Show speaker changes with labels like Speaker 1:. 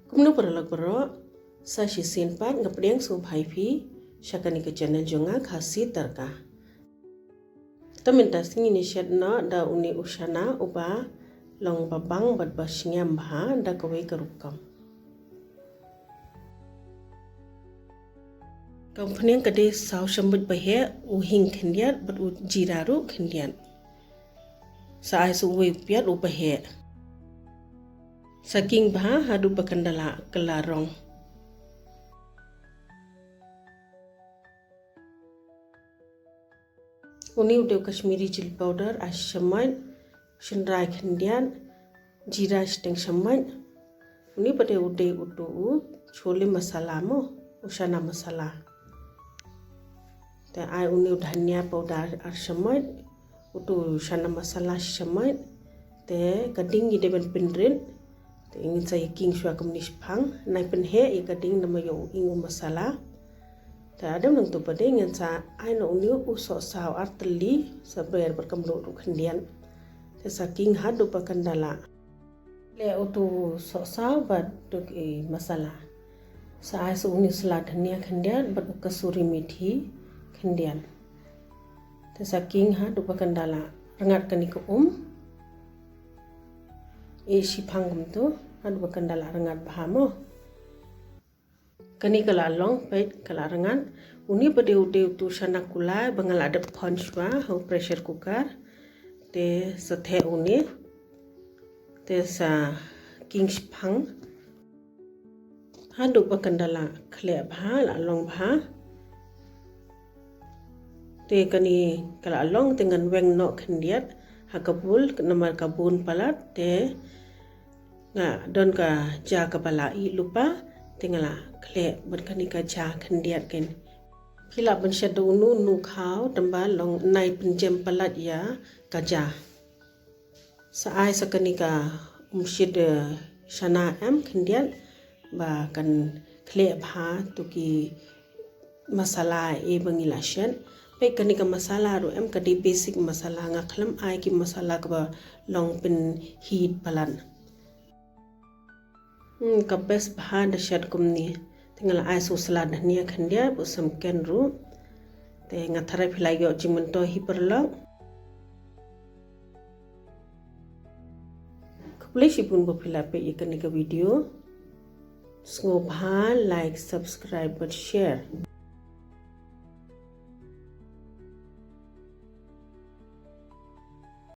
Speaker 1: Kumno peralak bero, sa si senpat ngapdeng so bhai phi, shakani ke channel jonga khasi tarka. Taminta singi ni shet no da uni ushana uba long babang bat basyngam bha da kawai karukam. Kampanyang kade saw shambut bahe uhing khendiat bat u jiraru khendiat. Sa ai su we piat u bahe. Saking bha hadu bakandala kelarong. Uni udah Kashmiri chili powder asyamat shendrai khendiat jira steng shamat. Uni pada udah utu chole masala mo ushana masala. Te ai uni dhania powder asyamat utu ushana masala asyamat te kading ide ben pinrin te ingin saya king shwa kamnis phang nai penhe i kading nama yo ingu masala te ada nang tu pada ingin sa ai no uni uso saw arteli saber berkamlo ru khendian te saking hadu pakandala le utu so saw bat tuk i masala sa ai so uni sala dhania khendian bat kasuri methi khendian te saking hadu pakandala rangat kani ko e shipang tu hadu pakandala rangat bahamo kani kala long pait kala rangat uni pada ude tu Shana Kulai bangal ada punchwa ho pressure cooker te sathe uni te sa king shipang hadu pakandala khle bha la long bha te kani kala long dengan weng no khendiat hakabul namar kabun palat te nga don ka ja kapala I lupa tingala khle berkani ka ja khendiat ken khila ban shadu nu khau tamba long nai pinjem palat ya ka ja sa ai sakani ka umshid shana am khendiat ba kan khle bha tuki masala e bangila shen pe kani ka masala ro em kadi basic masala nga khlam ai ki masala ka long pin heat palan ka best bha da shat kumni tingala ai so salad dhania khandia bu sam ken ru te nga thara philai yo jimun to hi perlong khuple shipun bu phila pe ikani ka video sngo bha like subscribe but share